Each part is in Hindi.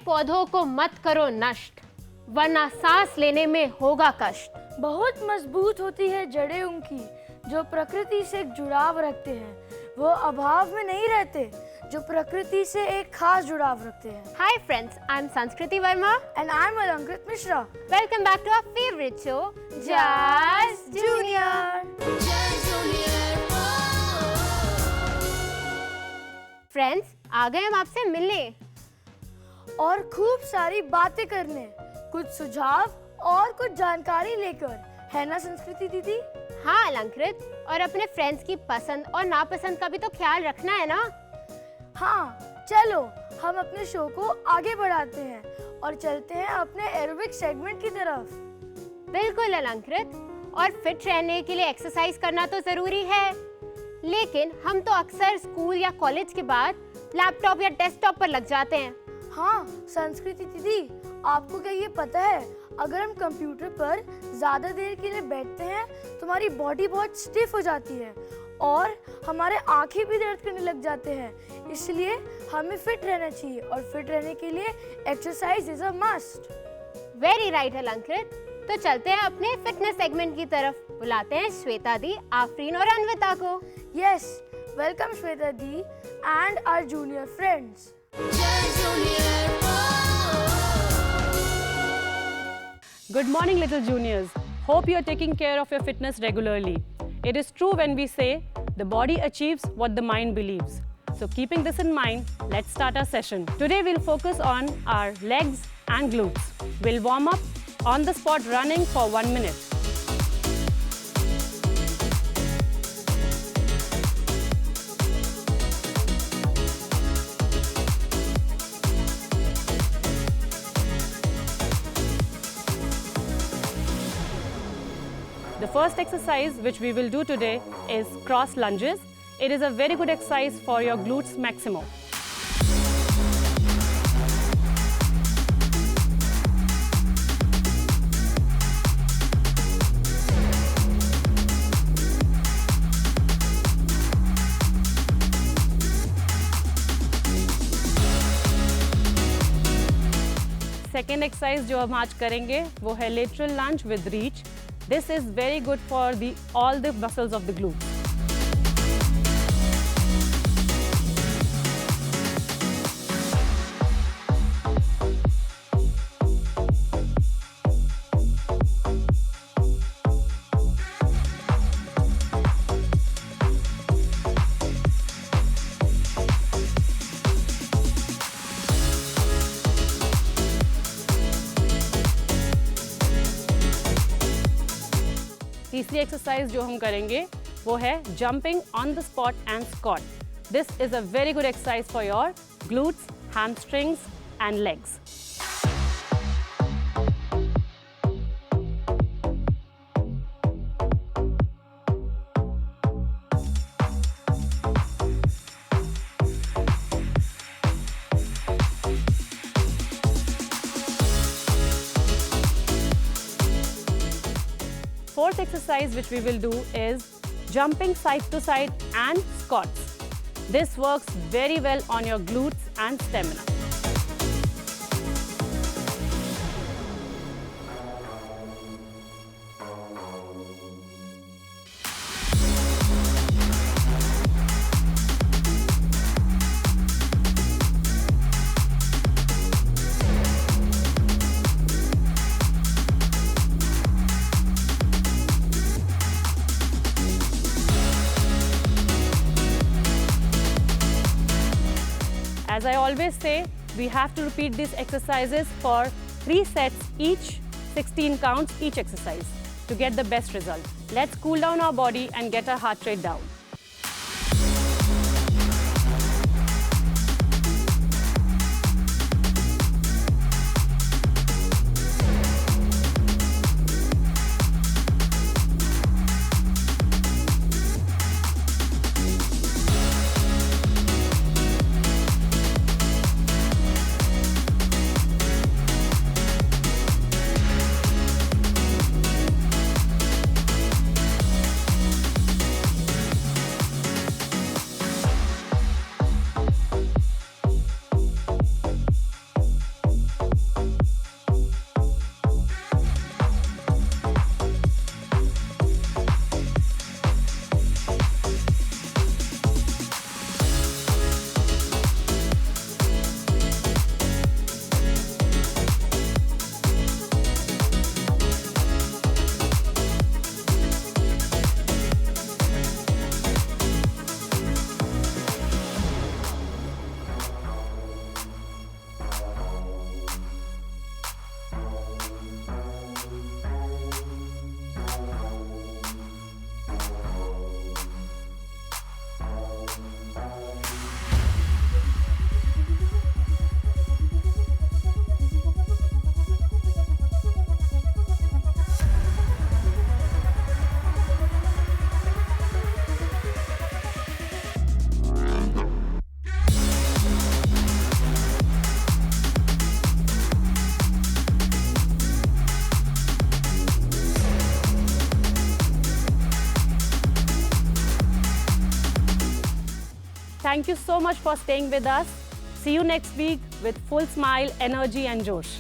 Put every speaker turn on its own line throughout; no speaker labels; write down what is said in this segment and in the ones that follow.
पौधों को मत करो नष्ट, वरना सांस लेने में होगा कष्ट।
बहुत मजबूत होती है जड़ें उनकी, जो प्रकृति से एक जुड़ाव रखते हैं। वो अभाव में नहीं रहते, जो प्रकृति से एक खास जुड़ाव रखते हैं।
Hi friends, I'm Sanskriti Verma
and I'm Alankrit Mishra.
Welcome back to our favorite show, Jazz Junior. Friends, आ गए हम आपसे मिलने
और खूब सारी बातें करने, कुछ सुझाव और कुछ जानकारी लेकर, है ना संस्कृति दीदी?
हाँ अलंकृत, और अपने फ्रेंड्स की पसंद और नापसंद का भी तो ख्याल रखना है ना।
हाँ, चलो हम अपने शो को आगे बढ़ाते हैं और चलते हैं अपने एरोबिक सेगमेंट की तरफ।
बिल्कुल अलंकृत, और फिट रहने के लिए एक्सरसाइज करना तो जरूरी है, लेकिन हम तो अक्सर स्कूल या कॉलेज के बाद लैपटॉप या डेस्कटॉप पर लग जाते हैं।
हाँ संस्कृति दीदी, आपको क्या ये पता है, अगर हम कंप्यूटर पर ज्यादा देर के लिए बैठते हैं तो हमारी बॉडी बहुत स्टिफ हो जाती है और हमारे आंखें भी दर्द करने लग जाते हैं। इसलिए हमें फिट रहना चाहिए और फिट रहने के लिए exercise is a must.
Very right अलंकृत, तो चलते हैं अपने फिटनेस सेगमेंट की तरफ। बुलाते हैं श्वेता दी, आफरीन और अन्विता को।
Yes, welcome Shweta di and our junior friends.
Good morning, little juniors. Hope you are taking care of your fitness regularly. It is true when we say the body achieves what the mind believes. So keeping this in mind, let's start our session. Today we'll focus on our legs and glutes. We'll warm up on the spot running for 1 minute. The first exercise which we will do today is cross lunges. It is a very good exercise for your glutes maximum. Second exercise जो हम आज करेंगे वो है lateral lunge with reach. This is very good for all the muscles of the glutes. तीसरी एक्सरसाइज जो हम करेंगे वो है jumping on the spot and squat. This is a very good exercise for your glutes, hamstrings and legs. Fourth exercise which we will do is jumping side to side and squats. This works very well on your glutes and stamina. As I always say, we have to repeat these exercises for 3 sets each, 16 counts each exercise to get the best result. Let's cool down our body and get our heart rate down. Thank you so much for staying with us. See you next week with full smile, energy and josh.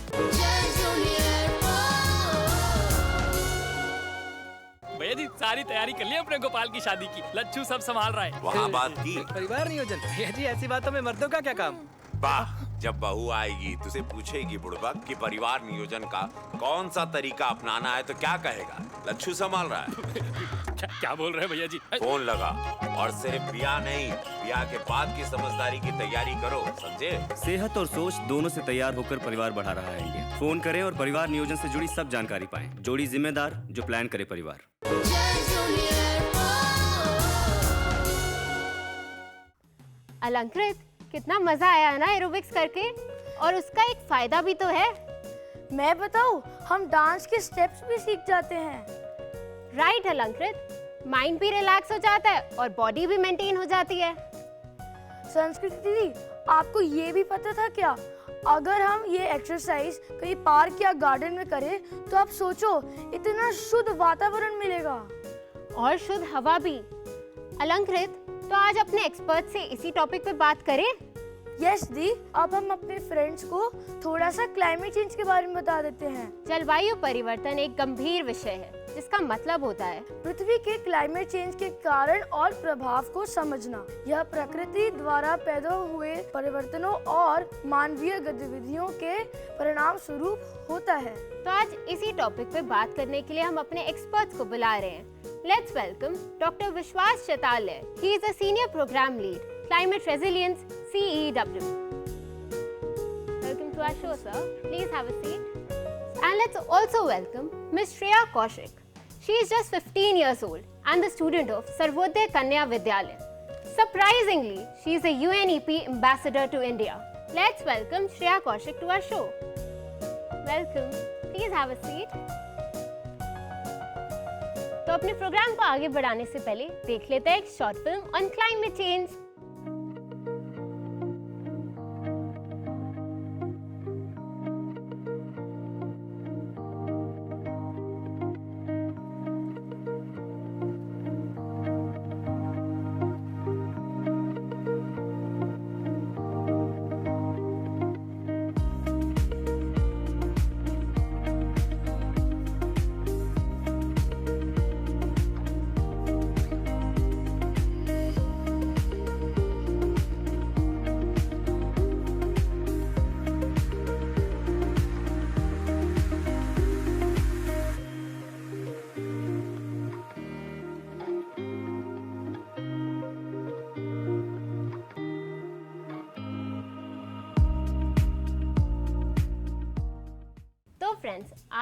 भैया जी सारी तैयारी कर ली अपने गोपाल की शादी की। लच्छू सब संभाल रहा है।
वहाँ बात की
परिवार नियोजन। भैया जी ऐसी बातों में मर्दों का क्या काम?
वाह, जब बहू आएगी तुझे पूछेगी बुड़बक कि परिवार नियोजन का कौन सा तरीका अपनाना है तो क्या कहेगा? लच्छू संभाल रहा है।
क्या बोल रहे हैं भैया जी?
फोन लगा और सिर्फ ब्याह नहीं, ब्याह के बाद की समझदारी की तैयारी करो, समझे?
सेहत और सोच दोनों से तैयार होकर परिवार बढ़ा रहा है इंडिया। फोन करें और परिवार नियोजन से जुड़ी सब जानकारी पाएं। जोड़ी जिम्मेदार जो प्लान करे परिवार।
अलंकृत, कितना मजा आया ना एरोबिक्स करके, और उसका एक फायदा भी तो है।
मैं बताऊं, हम डांस के स्टेप्स भी सीख जाते हैं।
राइट अलंकृत, माइंड भी रिलैक्स हो जाता है और बॉडी भी मेंटेन हो जाती है।
संस्कृति दीदी, आपको ये भी पता था क्या? अगर हम ये एक्सरसाइज कहीं पार्क या गार्डन में करें तो आप सोचो, इतना शुद्ध वातावरण मिलेगा
और शुद्ध हवा भी। अलंकृत, तो आज अपने एक्सपर्ट से इसी टॉपिक पे बात करें।
यस दी, अब हम अपने फ्रेंड्स को थोड़ा सा क्लाइमेट चेंज के बारे में बता देते हैं।
जलवायु परिवर्तन एक गंभीर विषय है जिसका मतलब होता है
पृथ्वी के क्लाइमेट चेंज के कारण और प्रभाव को समझना। यह प्रकृति द्वारा पैदा हुए परिवर्तनों और मानवीय गतिविधियों के परिणाम स्वरूप होता है।
तो आज इसी टॉपिक पे बात करने के लिए हम अपने एक्सपर्ट्स को बुला रहे हैं। Let's welcome doctor Vishwas Chitale. He is a senior programme lead, climate resilience, CEW. Welcome to our show, sir. Please have a seat. And let's also welcome Ms. Shreya Kaushik. She is just 15 years old and the student of Sarvodaya Kanya Vidyalaya. Surprisingly, she is a UNEP ambassador to India. Let's welcome Shreya Kaushik to our show. Welcome. Please have a seat. तो अपने प्रोग्राम को आगे बढ़ाने से पहले देख लेते हैं एक short film on climate change.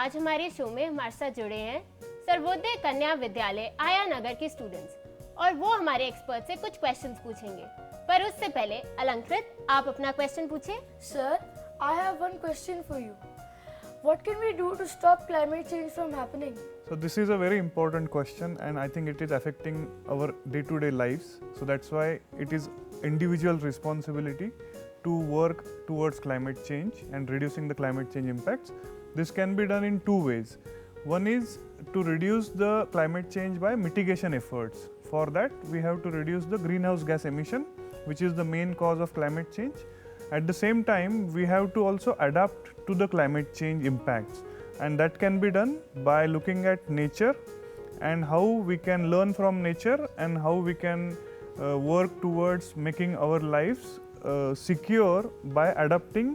आज हमारे शो में हमारे साथ जुड़े हैं सर्वोदय कन्या विद्यालय आया नगर के स्टूडेंट्स और वो हमारे एक्सपर्ट से कुछ क्वेश्चंस पूछेंगे। पर उससे पहले अलंकृत, आप अपना क्वेश्चन पूछें।
Sir, I have one question for you. What can we do to stop climate change from happening?
So this is a very important question, and I think it is affecting our day-to-day lives. So that's why it is individual responsibility to work towards climate change and reducing the climate change impacts. This can be done in two ways. One is to reduce the climate change by mitigation efforts. For that, we have to reduce the greenhouse gas emission, which is the main cause of climate change. At the same time, we have to also adapt to the climate change impacts, and that can be done by looking at nature and how we can learn from nature and how we can work towards making our lives secure by adapting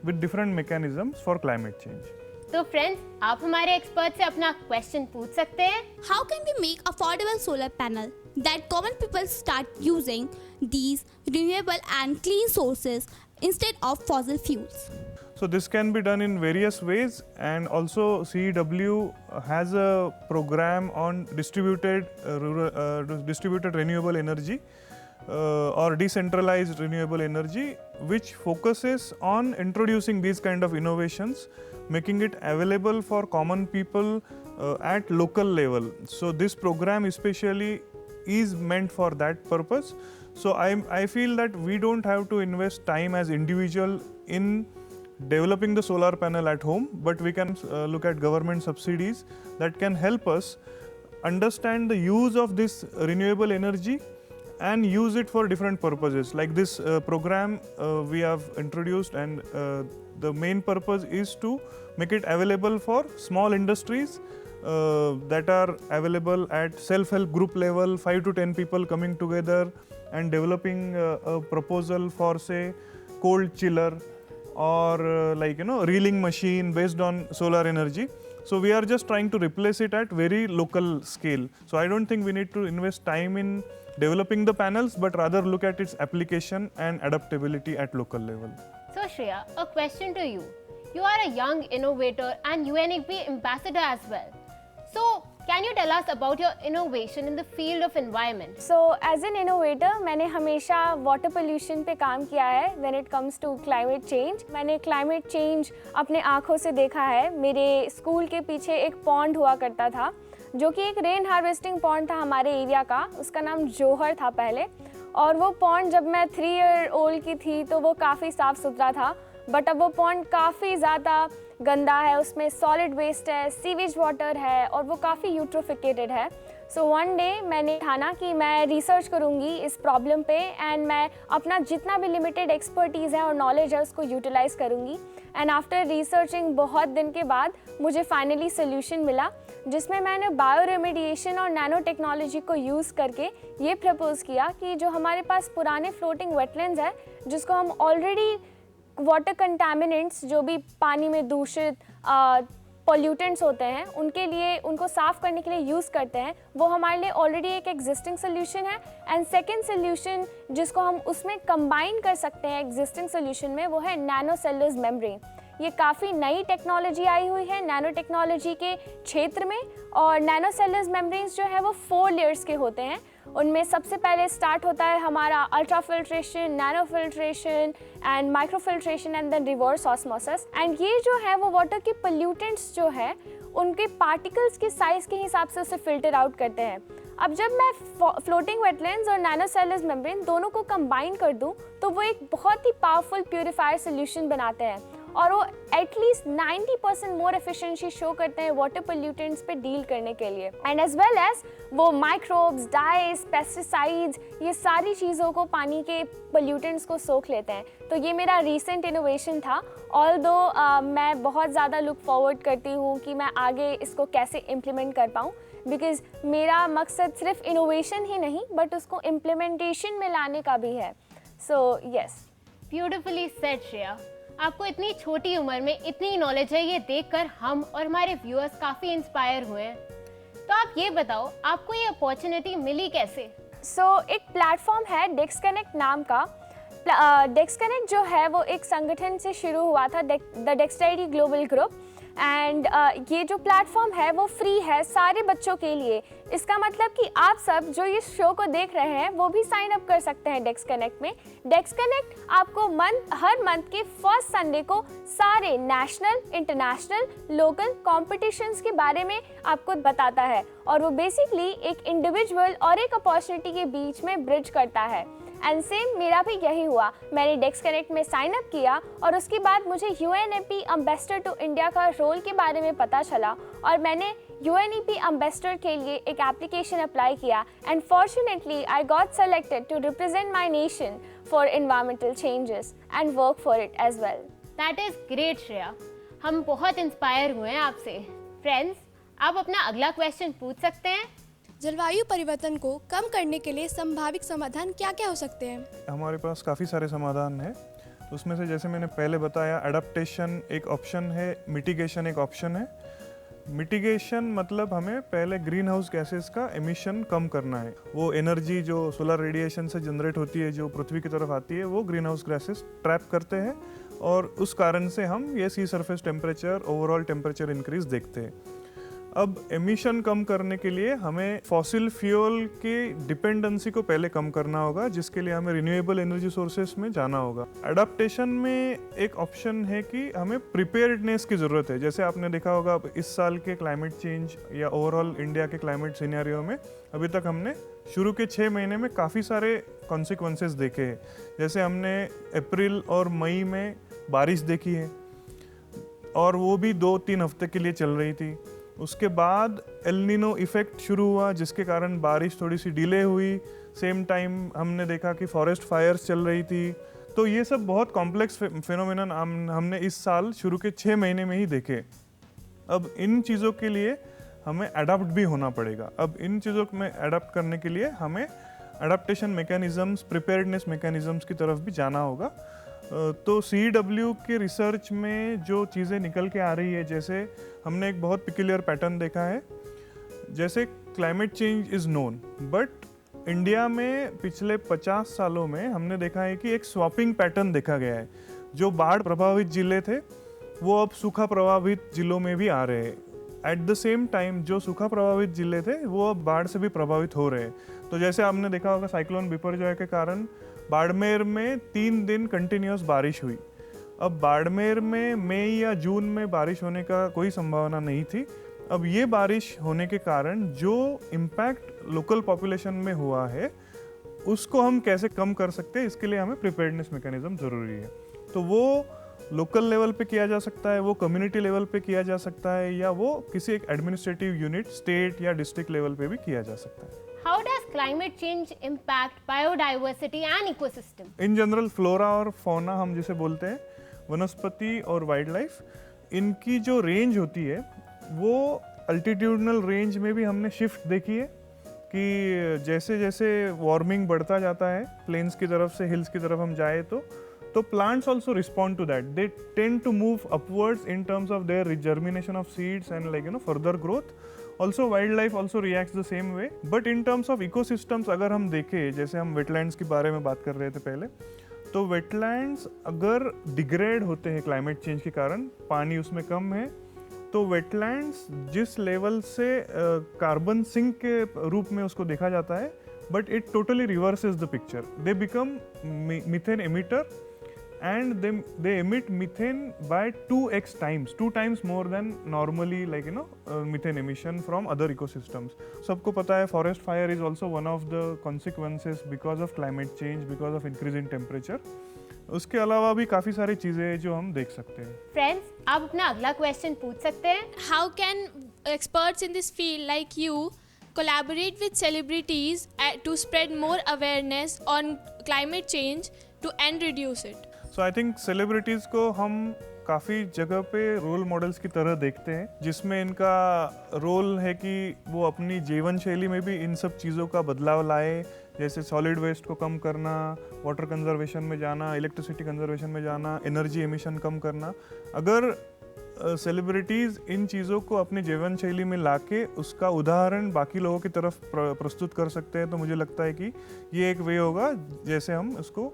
with different mechanisms for climate change.
तो फ्रेंड्स, आप हमारे एक्सपर्ट से अपना क्वेश्चन पूछ सकते हैं।
How can we make affordable solar panel that common people start using these renewable and clean sources instead of fossil fuels?
So this can be done in various ways, and also CEW has a program on distributed renewable energy or decentralized renewable energy, which focuses on introducing these kind of innovations, making it available for common people at local level. So this program especially is meant for that purpose. So I feel that we don't have to invest time as individual in developing the solar panel at home, but we can look at government subsidies that can help us understand the use of this renewable energy and use it for different purposes. Like this program we have introduced, and the main purpose is to make it available for small industries that are available at self-help group level, 5 to 10 people coming together and developing a proposal for, say, cold chiller or reeling machine based on solar energy. So we are just trying to replace it at very local scale. So I don't think we need to invest time in developing the panels, but rather look at its application and adaptability at local level.
So Shreya, a question to you. You are a young innovator and UNEP ambassador as well. So can you tell us about your innovation in the field of environment?
So as an innovator, मैंने हमेशा water pollution पे काम किया है when it comes to climate change. मैंने climate change अपने आँखों से देखा है। मेरे स्कूल के पीछे एक pond हुआ करता था, जो कि एक रेन हार्वेस्टिंग पॉन्ड था हमारे एरिया का। उसका नाम जोहर था पहले, और वो पॉन्ड जब मैं 3 ईयर ओल्ड की थी तो वो काफ़ी साफ़ सुथरा था, बट अब वो पॉन्ड काफ़ी ज़्यादा गंदा है। उसमें सॉलिड वेस्ट है, सीवेज वाटर है, और वो काफ़ी यूट्रोफिकेटेड है। सो वन डे मैंने ठाना कि मैं रिसर्च करूँगी इस प्रॉब्लम पे, एंड मैं अपना जितना भी लिमिटेड एक्सपर्टीज़ है और नॉलेज है उसको यूटिलाइज़ करूँगी। एंड आफ्टर रिसर्चिंग बहुत दिन के बाद मुझे फाइनली सोल्यूशन मिला, जिसमें मैंने बायो रेमेडिएशन और नैनो टेक्नोलॉजी को यूज़ करके ये प्रपोज़ किया कि जो हमारे पास पुराने फ्लोटिंग वेटलैंड्स है, जिसको हम ऑलरेडी वाटर कंटामिनेंट्स, जो भी पानी में दूषित पॉल्यूटेंट्स होते हैं, उनके लिए, उनको साफ़ करने के लिए यूज़ करते हैं, वो हमारे लिए ऑलरेडी एक एग्जिस्टिंग सोल्यूशन है। एंड सेकेंड सोल्यूशन जिसको हम उसमें कंबाइन कर सकते हैं एग्जिस्टिंग सोल्यूशन में, वो है नैनो सेलुलर मेम्ब्रेन। ये काफ़ी नई टेक्नोलॉजी आई हुई है नैनो टेक्नोलॉजी के क्षेत्र में, और नैनो सेलुलर मेम्ब्रेन्स जो है वो 4 लेयर्स के होते हैं। उनमें सबसे पहले स्टार्ट होता है हमारा ultra filtration, nano filtration and micro filtration and then reverse osmosis. And ये जो है वो वाटर के पोल्यूटेंट्स जो है उनके पार्टिकल्स के साइज़ के हिसाब से उसे फिल्टर आउट करते हैं। अब जब मैं फ्लोटिंग वेटलैंड्स और नैनो सेलुलर मेम्ब्रेन दोनों को कंबाइन कर दूं, तो वो एक बहुत ही पावरफुल प्यूरिफायर सोल्यूशन बनाते हैं, और वो एटलीस्ट 90% मोर एफिशिएंसी शो करते हैं वाटर पोल्यूटेंट्स पे डील करने के लिए। एंड एज वेल एज वो माइक्रोब्स, डाइस, पेस्टिसाइड्स, ये सारी चीज़ों को, पानी के पोल्यूटेंट्स को सोख लेते हैं। तो ये मेरा रीसेंट इनोवेशन था। ऑल्दो मैं बहुत ज़्यादा लुक फॉरवर्ड करती हूँ कि मैं आगे इसको कैसे इम्प्लीमेंट कर पाऊँ, बिकॉज मेरा मकसद सिर्फ इनोवेशन ही नहीं बट उसको इम्प्लीमेंटेशन में लाने का भी है। So yes,
beautifully said Shreya. आपको इतनी छोटी उम्र में इतनी नॉलेज है, ये देखकर हम और हमारे व्यूअर्स काफ़ी इंस्पायर हुए हैं। तो आप ये बताओ, आपको ये अपॉर्चुनिटी मिली कैसे?
एक प्लेटफॉर्म है डेक्सकनेक्ट नाम का। डेक्सकनेक्ट जो है वो एक संगठन से शुरू हुआ था, the dexterity global group. And ये जो प्लेटफॉर्म है वो फ्री है सारे बच्चों के लिए। इसका मतलब कि आप सब जो ये शो को देख रहे हैं वो भी साइन अप कर सकते हैं डेक्स कनेक्ट में। डेक्स कनेक्ट आपको हर मंथ के फर्स्ट संडे को सारे नेशनल, इंटरनेशनल, लोकल कॉम्पिटिशन्स के बारे में आपको बताता है और वो बेसिकली एक इंडिविजुअल और एक अपॉर्चुनिटी के बीच में ब्रिज करता है। एंड सेम मेरा भी यही हुआ, मैंने डेक्स कनेक्ट में साइन अप किया और उसके बाद मुझे UNEP एम्बेसडर टू इंडिया का रोल के बारे में पता चला और मैंने UNEP एम्बेसडर के लिए एक एप्लीकेशन अप्लाई किया and fortunately I got selected to represent my nation for environmental changes and work for it as well.
That is great Shreya, हम बहुत इंस्पायर हुए हैं आपसे। फ्रेंड्स, आप अपना अगला क्वेश्चन पूछ सकते हैं।
जलवायु परिवर्तन को कम करने के लिए संभावित समाधान क्या क्या हो सकते हैं?
हमारे पास काफ़ी सारे समाधान हैं। उसमें से जैसे मैंने पहले बताया, एडाप्टेशन एक ऑप्शन है, मिटिगेशन एक ऑप्शन है। मिटिगेशन मतलब हमें पहले ग्रीन हाउस गैसेस का एमिशन कम करना है। वो एनर्जी जो सोलर रेडिएशन से जनरेट होती है, जो पृथ्वी की तरफ आती है, वो ग्रीन हाउस गैसेस ट्रैप करते हैं और उस कारण से हम ये sea surface temperature, overall temperature increase देखते हैं। अब एमिशन कम करने के लिए हमें फॉसिल फ्यूल की डिपेंडेंसी को पहले कम करना होगा, जिसके लिए हमें रिन्यूएबल एनर्जी सोर्सेस में जाना होगा। अडेप्टेशन में एक ऑप्शन है कि हमें प्रिपेयर्डनेस की ज़रूरत है। जैसे आपने देखा होगा इस साल के क्लाइमेट चेंज या ओवरऑल इंडिया के क्लाइमेट सिनेरियो में अभी तक हमने शुरू के 6 महीने में काफ़ी सारे कॉन्सिक्वेंसेस देखे हैं। जैसे हमने अप्रैल और मई में बारिश देखी है और वो भी 2-3 हफ्ते के लिए चल रही थी। उसके बाद एल नीनो इफेक्ट शुरू हुआ, जिसके कारण बारिश थोड़ी सी डिले हुई। सेम टाइम हमने देखा कि फॉरेस्ट फायर्स चल रही थी। तो ये सब बहुत कॉम्प्लेक्स फिनोमेनन हमने इस साल शुरू के 6 महीने में ही देखे। अब इन चीज़ों के लिए हमें अडाप्ट भी होना पड़ेगा। अब इन चीज़ों में अडाप्ट करने के लिए हमें अडाप्टेशन मैकेनिज़म्स, प्रिपेयर्डनेस मैकेनिज़म्स की तरफ भी जाना होगा। तो CEW के रिसर्च में जो चीज़ें निकल के आ रही है, जैसे हमने एक बहुत पिक्यूलियर पैटर्न देखा है। जैसे climate change is known, but India में पिछले 50 सालों में हमने देखा है कि एक स्वैपिंग पैटर्न देखा गया है। जो बाढ़ प्रभावित जिले थे वो अब सूखा प्रभावित जिलों में भी आ रहे हैं। एट द सेम टाइम जो सूखा प्रभावित जिले थे वो अब बाढ़ से भी प्रभावित हो रहे हैं। तो जैसे आपने देखा होगा साइक्लोन बिपरजॉय के कारण बाड़मेर में 3 दिन कंटिन्यूस बारिश हुई। अब बाड़मेर में मई या जून में बारिश होने का कोई संभावना नहीं थी। अब ये बारिश होने के कारण जो इम्पैक्ट लोकल पॉपुलेशन में हुआ है उसको हम कैसे कम कर सकते हैं, इसके लिए हमें प्रिपेयर्डनेस मैकेनिज्म ज़रूरी है। तो वो लोकल लेवल पे किया जा सकता है, वो कम्युनिटी लेवल पे किया जा सकता है, या वो किसी एक एडमिनिस्ट्रेटिव यूनिट, स्टेट या डिस्ट्रिक्ट लेवल पे भी किया जा सकता है।
How does climate change impact biodiversity and ecosystem?
In general flora और फौना हम जिसे बोलते हैं, वनस्पति और वाइल्ड लाइफ, इनकी जो रेंज होती है वो अल्टीट्यूडनल रेंज में भी हमने शिफ्ट देखी है कि जैसे जैसे वार्मिंग बढ़ता जाता है प्लेन्स की तरफ से हिल्स की तरफ हम जाए तो plants also respond to that. They tend to move upwards in terms of their germination of seeds and further growth. Also wildlife also reacts the same way. But in terms of ecosystems अगर हम देखें, जैसे हम wetlands के बारे में बात कर रहे थे पहले, तो wetlands अगर डिग्रेड होते हैं क्लाइमेट चेंज के कारण, पानी उसमें कम है, तो wetlands जिस लेवल से कार्बन सिंक के रूप में उसको देखा जाता है, but it totally reverses the picture. They become methane emitter and they emit methane by 2x times, 2 times more than normally methane emission from other ecosystems. सबको पता है forest fire is also one of the consequences because of climate change, because of increase in temperature. उसके अलावा भी काफ़ी सारी चीज़ें हैं जो हम देख सकते हैं।
फ्रेंड्स, आप अपना अगला क्वेश्चन पूछ सकते हैं।
How can experts in this field like you collaborate with celebrities to spread more awareness on climate change to and reduce it?
So I think celebrities को हम काफ़ी जगह पे रोल मॉडल्स की तरह देखते हैं, जिसमें इनका रोल है कि वो अपनी जीवन शैली में भी इन सब चीज़ों का बदलाव लाए, जैसे सॉलिड वेस्ट को कम करना, वाटर कंजर्वेशन में जाना, इलेक्ट्रिसिटी कंजर्वेशन में जाना, एनर्जी एमिशन कम करना। अगर सेलिब्रिटीज़ इन चीज़ों को अपनी जीवन शैली में लाके उसका उदाहरण बाकी लोगों की तरफ प्रस्तुत कर सकते हैं, तो मुझे लगता है कि ये एक वे होगा जैसे हम उसको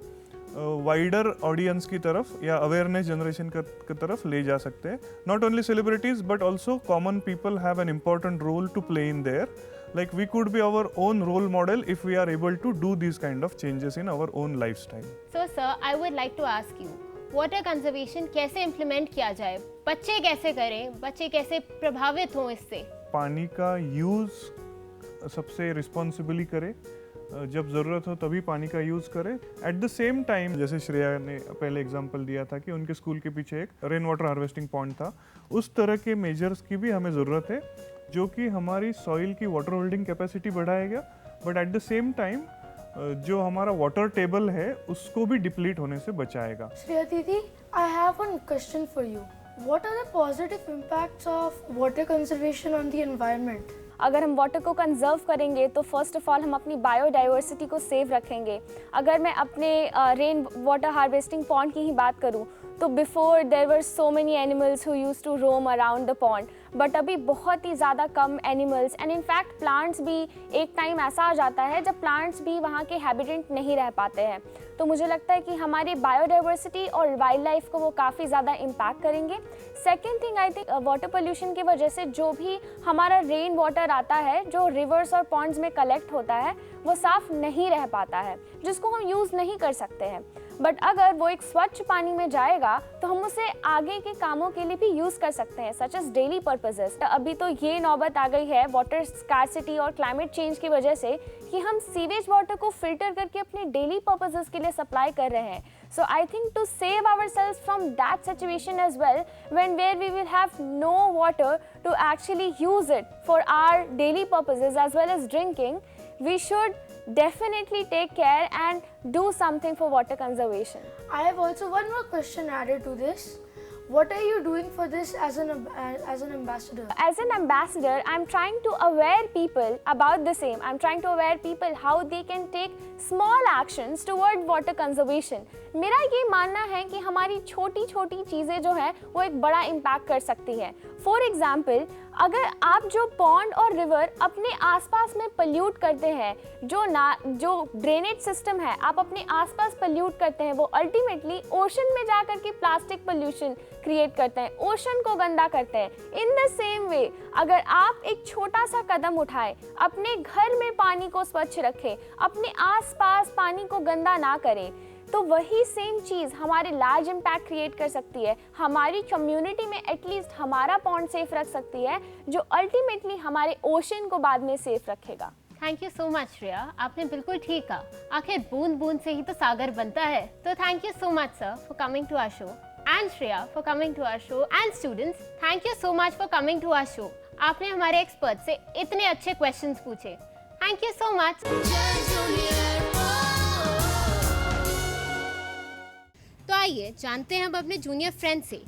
वाइडर ऑडियंस की तरफ या अवेयरनेस जनरेशन की तरफ ले जा सकते हैं. Not only celebrities but also common people have an important role to play in there. Like we could be our own role model if we are able to do these kind of changes in our own lifestyle.
So sir, I would like to ask you, water conservation कैसे implement किया जाए? बच्चे कैसे करें? बच्चे कैसे प्रभावित हों इससे?
पानी का यूज़ सबसे रिस्पॉन्सिबली करें. जब ज़रूरत हो तभी पानी का यूज़ करें. एट द सेम टाइम, जैसे श्रेया ने पहले एग्जांपल दिया था कि उनके स्कूल के पीछे एक रेन वाटर हार्वेस्टिंग पॉइंट था, उस तरह के मेजर्स की भी हमें ज़रूरत है जो कि हमारी सॉइल की वाटर होल्डिंग कैपेसिटी बढ़ाएगा, but at the same time जो हमारा वाटर टेबल है उसको भी डिप्लीट होने से बचाएगा.
श्रेया दीदी, I have one question for you. What are the positive impacts of water conservation on the environment?
अगर हम वाटर को कंजर्व करेंगे तो फर्स्ट ऑफ ऑल हम अपनी बायोडाइवर्सिटी को सेव रखेंगे. अगर मैं अपने रेन वाटर हार्वेस्टिंग पॉन्ड की ही बात करूं तो before there were so many animals who used to roam around the pond, but अभी बहुत ही ज़्यादा कम एनिमल्स एंड इनफैक्ट प्लांट्स भी, एक टाइम ऐसा आ जाता है जब प्लांट्स भी वहाँ के हैबिटेंट नहीं रह पाते हैं. तो मुझे लगता है कि हमारी बायोडाइवर्सिटी और वाइल्ड लाइफ को वो काफ़ी ज़्यादा इम्पैक्ट करेंगे. Second thing, I think water pollution की वजह से जो भी हमारा रेन वाटर आता है, जो रिवर्स और पॉन्ड्स में कलेक्ट होता है, वो साफ़ नहीं रह पाता है, जिसको हम यूज़ नहीं कर सकते हैं. बट अगर वो एक स्वच्छ पानी में जाएगा तो हम उसे आगे के कामों के लिए भी यूज़ कर सकते हैं, सच एज डेली पर्पसेस. अभी तो ये नौबत आ गई है वाटर स्कार्सिटी और क्लाइमेट चेंज की वजह से कि हम सीवेज वाटर को फिल्टर करके अपने डेली पर्पसेस के लिए सप्लाई कर रहे हैं. So I think to save ourselves from that situation as well, where we will have no water to actually use it for our daily purposes as well as drinking, we should definitely take care and do something for water conservation.
I have also one more question added to this. What are you doing for this as an ambassador?
As an ambassador, I'm trying to aware people about the same. I'm trying to aware people how they can take small actions toward water conservation. मेरा ये मानना है कि हमारी छोटी छोटी चीज़ें जो हैं वो एक बड़ा इम्पैक्ट कर सकती है. फॉर एग्जाम्पल, अगर आप जो पॉन्ड और रिवर अपने आसपास में पल्यूट करते हैं, जो ड्रेनेज सिस्टम है आप अपने आसपास पल्यूट करते हैं, वो अल्टीमेटली ओशन में जाकर के प्लास्टिक पोल्यूशन क्रिएट करते हैं, ओशन को गंदा करते हैं. इन द सेम वे, अगर आप एक छोटा सा कदम उठाएं, अपने घर में पानी को स्वच्छ रखें, अपने आसपास पानी को गंदा ना करें, तो वही सेम चीज़ हमारे लार्ज इम्पैक्ट क्रिएट कर सकती है. हमारी कम्युनिटी में एटलीस्ट हमारा पॉन्ड सेफ रख सकती है, जो अल्टीमेटली हमारे ओशन को बाद में सेफ रखेगा.
Thank you so much Shreya, आपने बिल्कुल ठीक कहा. आखिर बूंद बूंद से ही तो सागर बनता है. तो thank you so much sir for coming to our show, and Shreya for coming to our show, and students thank you so much for coming to our show. आपने हमारे एक्सपर्ट से इतने अच्छे क्वेश्चंस पूछे. Thank you so much. तो आइए जानते हैं अब अपने जूनियर फ्रेंड से,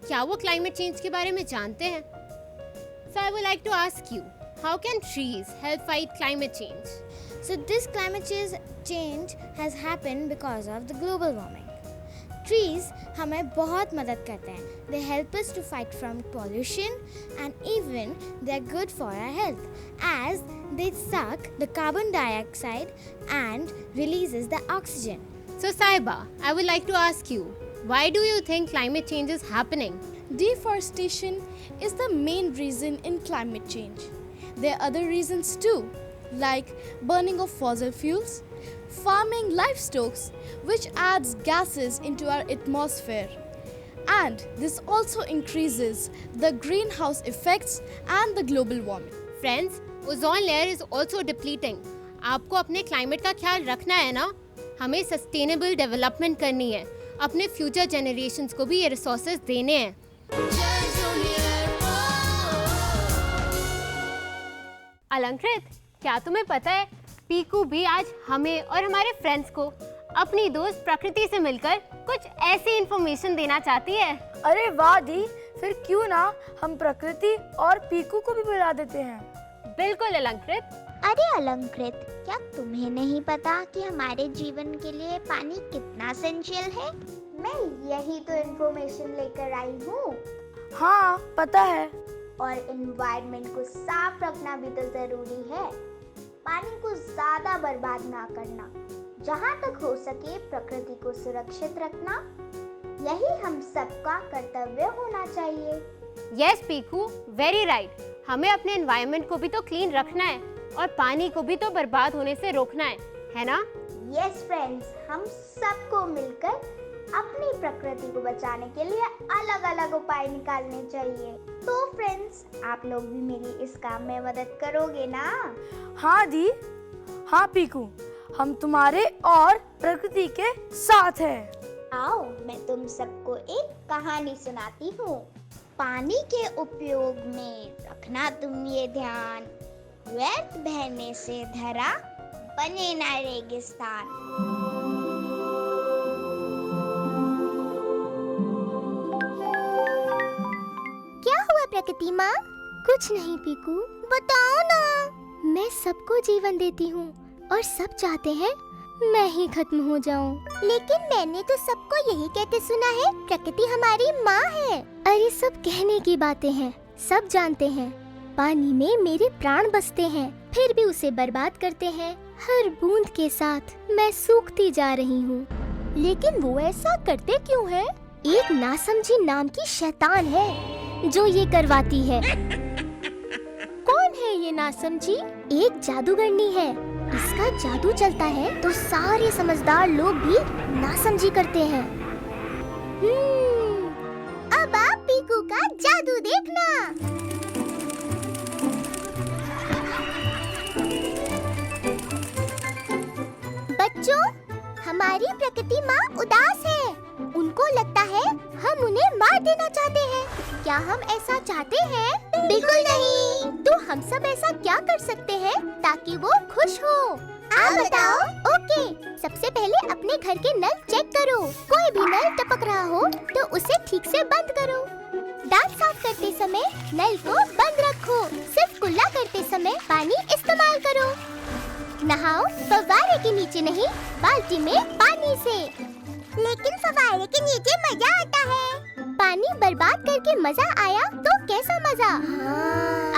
क्या वो क्लाइमेट चेंज के बारे में जानते हैं. So I would like to ask you, how can trees help fight climate change?
So this climate change has happened because of the global warming. Trees हमें बहुत मदद करते हैं. They help us to fight from pollution and even they are good for our health as they suck the carbon dioxide and releases the oxygen.
So Saiba, I would like to ask you, why do you think climate change is happening?
Deforestation is the main reason in climate change. There are other reasons too, like burning of fossil fuels, farming livestock, which adds gases into our atmosphere. And this also increases the greenhouse effects and the global warming.
Friends, ozone layer is also depleting. आपको अपने क्लाइमेट का ख्याल रखना है ना. हमें सस्टेनेबल डेवलपमेंट करनी है, अपने फ्यूचर जनरेशंस को भी ये रिसोर्सेज देने हैं. अलंकृत, क्या तुम्हें पता है पीकू भी आज हमें और हमारे फ्रेंड्स को अपनी दोस्त प्रकृति से मिलकर कुछ ऐसी इन्फॉर्मेशन देना चाहती है.
अरे वाह दी, फिर क्यों ना हम प्रकृति और पीकू को भी बुला देते हैं.
बिल्कुल अलंकृत.
अरे अलंकृत, क्या तुम्हें नहीं पता कि हमारे जीवन के लिए पानी कितना एसेंशियल है? मैं यही तो इन्फॉर्मेशन लेकर आई हूँ.
हाँ पता है.
और एनवायरनमेंट को साफ रखना भी तो जरूरी है. पानी को ज्यादा बर्बाद ना करना.
जहाँ तक हो सके प्रकृति को सुरक्षित रखना, यही हम सबका कर्तव्य होना चाहिए।
Yes Piku, very right. हमें अपने एनवायरनमेंट को भी तो क्लीन रखना है और पानी को भी तो बर्बाद होने से रोकना है ना?
यस फ्रेंड्स, हम सबको मिलकर अपनी प्रकृति को बचाने के लिए अलग अलग उपाय निकालने चाहिए। तो फ्रेंड्स, आप लोग भी मेरी इस काम में मदद करोगे ना?
हाँ दी, हाँ पीकू, हम तुम्हारे और प्रकृति के साथ हैं।
आओ मैं तुम सबको एक कहानी सुनाती हूँ। पानी के उपयोग में रखना तुम ये ध्यान, व्यर्थ बहने से धरा बने ना रेगिस्तान।
क्या हुआ प्रकृति माँ? कुछ नहीं पीकू, बताओ ना। मैं सबको जीवन देती हूँ और सब चाहते हैं मैं ही खत्म हो जाऊँ। लेकिन मैंने तो सबको यही कहते सुना है, प्रकृति हमारी माँ है। अरे सब कहने की बातें हैं, सब जानते हैं पानी में मेरे प्राण बसते हैं, फिर भी उसे बर्बाद करते हैं। हर बूंद के साथ मैं सूखती जा रही हूँ। लेकिन वो ऐसा करते क्यों है? एक नासमझी नाम की शैतान है जो ये करवाती है। कौन है ये नासमझी? एक जादूगरनी है। इसका जादू चलता है तो सारे समझदार लोग भी नासमझी करते हैं। अब आप पीकू का जादू देखना। बच्चों, हमारी प्रकृति माँ उदास है। उनको लगता है हम उन्हें मार देना चाहते हैं। क्या हम ऐसा चाहते हैं? बिल्कुल नहीं। तो हम सब ऐसा क्या कर सकते हैं ताकि वो खुश हो? आप बताओ। ओके, सबसे पहले अपने घर के नल चेक करो। कोई भी नल टपक रहा हो तो उसे ठीक से बंद करो। दांत साफ करते समय नल को बंद रखो। सिर्फ कुल्ला करते समय पानी इस्तेमाल करो। नहाओ फव्वारे के नीचे नहीं, बाल्टी में पानी से। लेकिन फव्वारे के नीचे मजा आता है। पानी बर्बाद करके मजा आया तो कैसा मजा?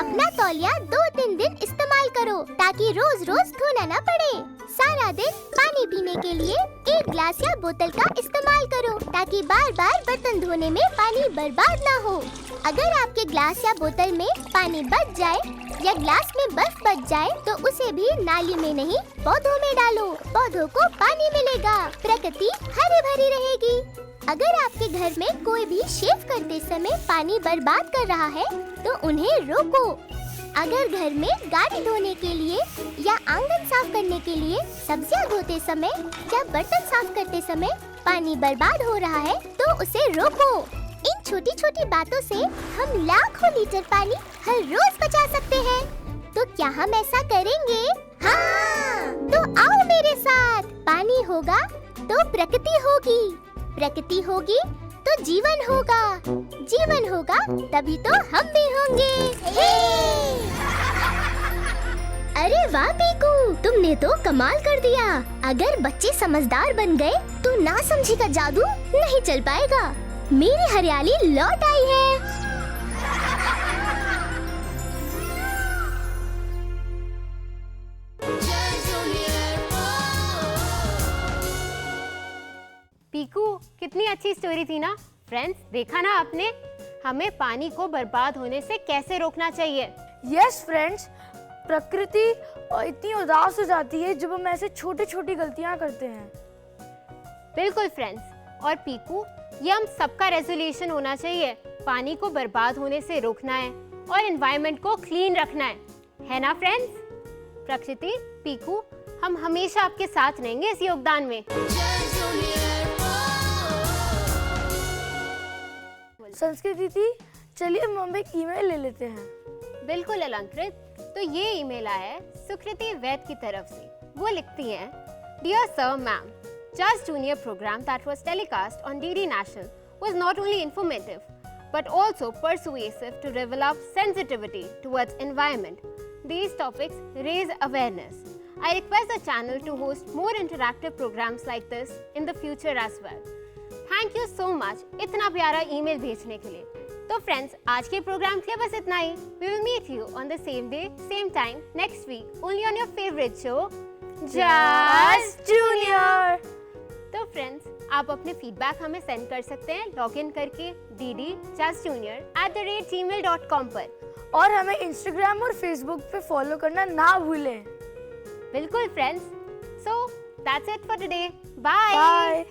अपना तौलिया 2-3 दिन इस्तेमाल करो ताकि रोज रोज धोना न पड़े। सारा दिन पानी पीने के लिए 1 ग्लास या बोतल का इस्तेमाल करो ताकि बार बार बर्तन धोने में पानी बर्बाद ना हो। अगर आपके ग्लास या बोतल में पानी बच जाए या ग्लास में बर्फ बच जाए तो उसे भी नाली में नहीं पौधों में डालो। पौधों को पानी मिलेगा, प्रकृति हरी भरी रहेगी। अगर आपके घर में कोई भी शेव करते समय पानी बर्बाद कर रहा है तो उन्हें रोको। अगर घर में गाड़ी धोने के लिए या आंगन साफ करने के लिए, सब्जियां धोते समय या बर्तन साफ करते समय पानी बर्बाद हो रहा है तो उसे रोको। इन छोटी छोटी बातों से हम लाखों लीटर पानी हर रोज बचा सकते हैं। तो क्या हम ऐसा करेंगे? हाँ, तो आओ मेरे साथ। पानी होगा तो प्रकृति होगी, प्रकृति होगी तो जीवन होगा, जीवन होगा तभी तो हम भी होंगे। अरे वाह पीकू, तुमने तो कमाल कर दिया। अगर बच्चे समझदार बन गए तो नासमझी का जादू नहीं चल पाएगा। मेरी हरियाली लौट आई है।
पीकू, कितनी अच्छी स्टोरी थी ना? फ्रेंड्स, देखा ना आपने? हमें पानी को बर्बाद होने से कैसे रोकना चाहिए।
यस फ्रेंड्स, प्रकृति इतनी उदास हो जाती है जब हम ऐसे छोटी छोटी गलतियां करते हैं।
बिल्कुल फ्रेंड्स, और पीकू, ये हम सबका रेजोल्यूशन होना चाहिए। पानी को बर्बाद होने से रोकना है और एनवायरनमेंट को क्लीन रखना है ना फ्रेंड्स? प्रकृति, पीकू, हम हमेशा आपके साथ रहेंगे इस योगदान में।
संस्कृति थी, चलिए हम एक ईमेल ले लेते हैं।
बिल्कुल अलंकृत। तो ये ईमेल आया है सुकृति वैद की तरफ से। वो लिखती हैं, dear sir ma'am, Just Junior program that was telecast on DD National was not only informative but also persuasive to develop sensitivity towards environment. These topics raise awareness. I request the channel to host more interactive programs like this in the future as well. Thank you so much इतना प्यारा ईमेल भेजने के लिए। तो फ्रेंड्स, आज के प्रोग्राम के लिए बस इतना ही। We will meet you on the same day, same time next week only on your favorite show, Just Junior. आप अपने फीडबैक हमें सेंड कर सकते हैं लॉग इन करके ddjustjunior@gmail.com पर।
और हमें इंस्टाग्राम और फेसबुक पे फॉलो करना ना भूलें।
बिल्कुल friends. So that's it for today. Bye.
Bye.